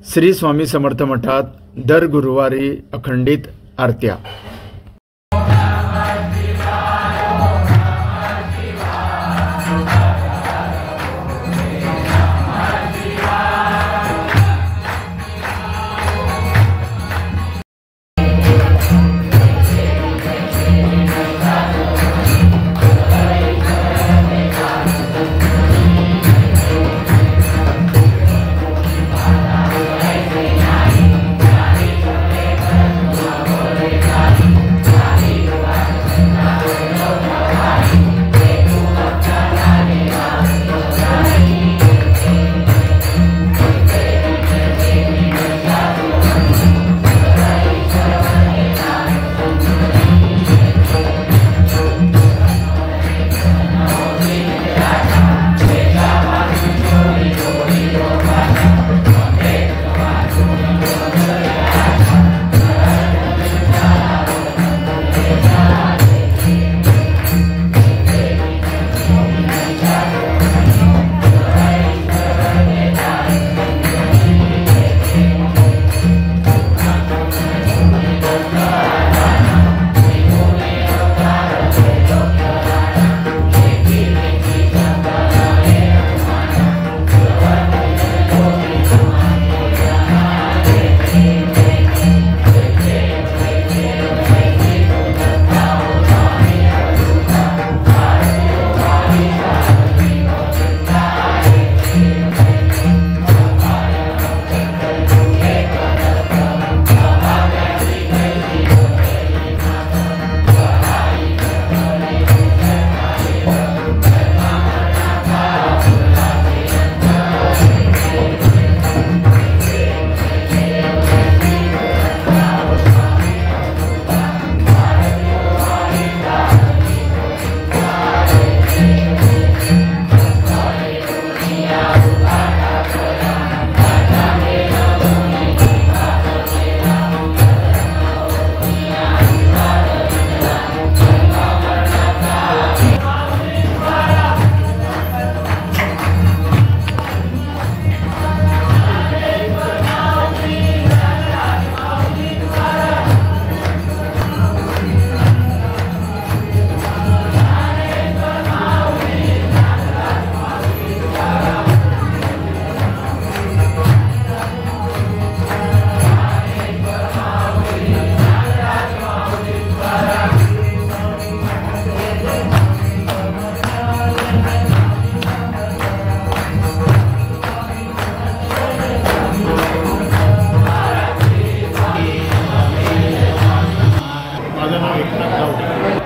श्री स्वामी समर्थ मठात दर गुरुवारी अखंडित आरत्या।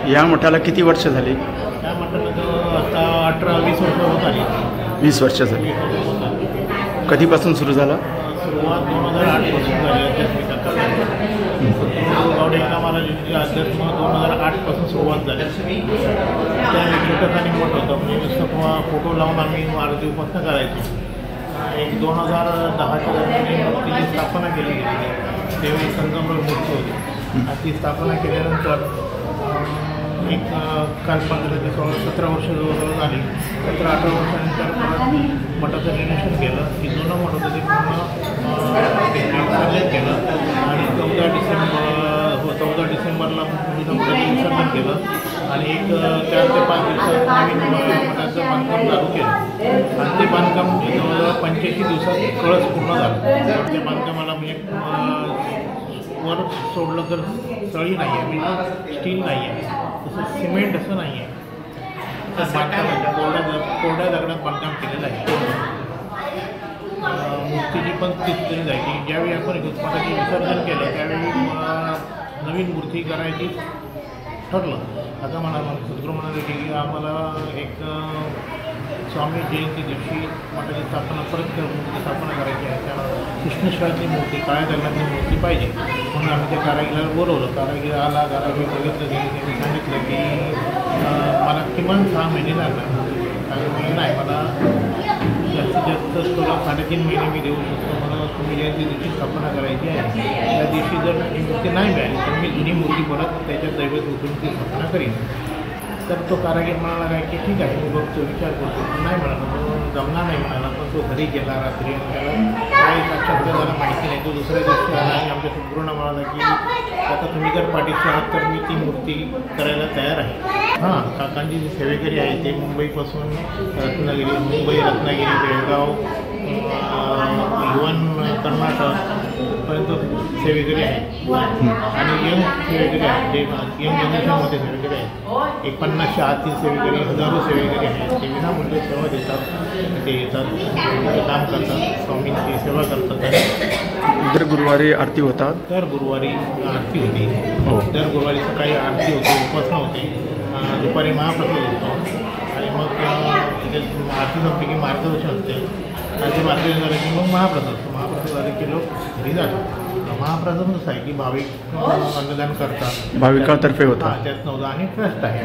या मठाला किती वर्ष झाली? या मठाला आता 18-20 वर्ष होत आली। 20 वर्ष झाली। कधीपासून सुरू झाला? सुरुवात 2008 पासून झाली आध्यात्मिक गावडेकर महाराजांची अध्यात्म 2008 पासून सुरुवात झाली। त्या छोटाखानी मठ होता, म्हणजे नुसतं फोटो लावून आम्ही आरती उपासना करायचो। एक 2010च्या दरम्यान मूर्तीची स्थापना केली गेली, तेव्हा संगमवर मूर्ती होती। ती स्थापना केल्यानंतर एक कालपात्राची 17 वर्ष जवळजवळ झाली। 17-18 वर्षानंतर मठाचं रिनोव्हेशन केलं, की जुनं मठ होतं ते पूर्ण केलं आणि 14 डिसेंबरला मठाचं विसर्जन केलं आणि एक 4 ते 5 दिवसात नवीन मठाचं बांधकाम चालू केलं आणि ते बांधकाम जवळजवळ 85 दिवसात कळस पूर्ण झालं। त्या बांधकामाला म्हणजे वर सोडलं तर सळी नाही आहे, म्हणजे स्टील नाही आहे, तसं सिमेंट असं नाही आहे, तर बांधकाम कोरड्या दगडात बांधकाम केलेलं आहे। मूर्तीची पण स्थिती जायची। ज्यावेळी आपण घटस्फोटाचे विसर्जन केलं त्यावेळी नवीन मूर्ती करायची ठरलं। आता मला सद्गुरू म्हणाले की आम्हाला एक स्वामी जयंती दिवशी मठाची स्थापना परत मूर्ती स्थापना करायची आहे, त्या कृष्णेश्वराची मूर्ती काळ्या दगडाची मूर्ती पाहिजे म्हणून आम्ही त्या कारागिराला बोलवलं। कारागीर आला, कारागीर बघितलं गेली, त्यांनी सांगितलं की मला किमान 6 महिने लागणार। कारण नाही, मला जास्तीत जास्त तुला 3.5 महिने मी देऊ शकतो, मला तुम्ही जयंती दिवशी स्थापना करायची आहे। त्या दिवशी जर ही मूर्ती नाही मिळाली तर मी जुनी मूर्ती परत त्याच्यात दैवत उठून ती स्थापना करीन। तर तो कारागीर म्हणाला काय की ठीक आहे, मी बघतो, विचार करतो। नाही म्हणाला, तो जमणार नाही म्हणाला, पण तो घरी गेला रात्री आणि त्याला काय साक्षात त्याला माहिती तो दुसऱ्या दिवशी आला आणि आमच्या सद्गुरूंना म्हणाला की आता तुम्ही जर पाठीशी आहात तर मी ती मूर्ती करायला तयार आहे. हां, काकांची जी सेवेकरी आहे ते मुंबईपासून मुंबई, रत्नागिरी, बेळगाव, इव्हन कर्नाटकपर्यंत सेवेकरी आहेत आणि यंग सेवेकरी आहेत, जे यंग जनरेशनमध्ये सेवेकरी आहेत. 50च्या आतील सेवेकरी, हजारो सेवेकरी आहेत. ते विनामूल्य सेवा देतात, ते येतात, ते काम करतात, स्वामींची सेवा करतात. दर गुरुवारी आरती होतात. दर गुरुवारी आरती होती. दर गुरुवारी सकाळी आरती होते, उपासना होते, दुपारी महाप्रसाद होतो आणि मग तिथे आरती संपली की मार्गदर्शन असते. आणि मार्गदर्शन झालं की मग महाप्रसाद असतो. महाप्रसाद झाले की लोक घरी जातात. महाप्रसाद असं आहे की भाविक अन्नदान करतात, भाविकातर्फे होतात. त्यात नव्हतं आणि ट्रस्ट आहे.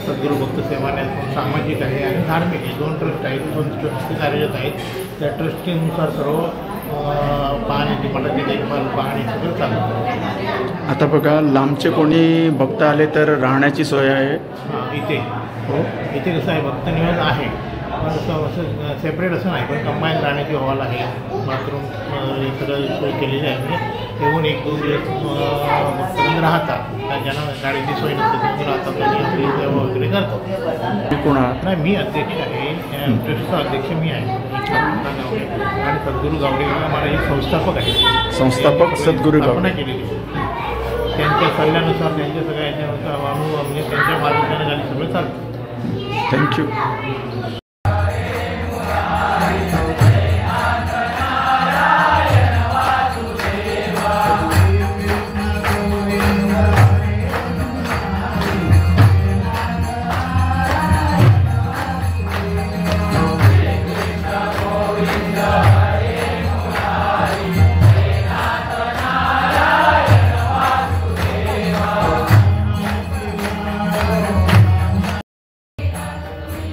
सद्गुरू भक्त सेवाने सामाजिक आहे आणि धार्मिक आहे. 2 ट्रस्ट आहेत, 2 ट्रस्टचे कार्यरत आहेत. त्या ट्रस्टीनुसार सर्व पाहण्याची, मठाची देखभाल, पाहणी सगळं चालतं. आता बघा, लांबचे कोणी भक्त आले तर राहण्याची सोय आहे. इथे इथे कसं आहे, भक्त निवास आहे पण असं सेपरेट असं नाही, पण कंबाईन राहण्याची हॉल आहे, बाथरूम हे सगळं सोय केलेली आहे. येऊन 1-2 दिवस भक्तजन राहतात. ज्यांना गाडीची सोय नसते तिथे राहतात, त्यांनी आपली सेवा वगैरे करतात. कोण आहात? नाही, मी अध्यक्ष आहे, ट्रस्टचा अध्यक्ष मी आहे आणि सद्गुरू गावडे मला हे संस्थापक आहे. संस्थापक सद्गुरू गावडे केलेली त्यांच्या सल्ल्यानुसार, त्यांच्या सगळ्या याच्यानुसार म्हणजे त्यांच्या मार्गदर्शनाखाली सगळं चालतं. थँक्यू.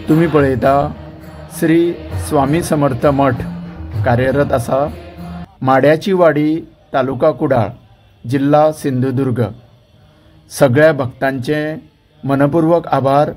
तुम्ही पळयता श्री स्वामी समर्थ मठ कार्यरत असा माड्याची वाडी, तालुका कुडाळ, जिल्हा सिंधुदुर्ग. सगळ्या भक्तांचे मनपूर्वक आभार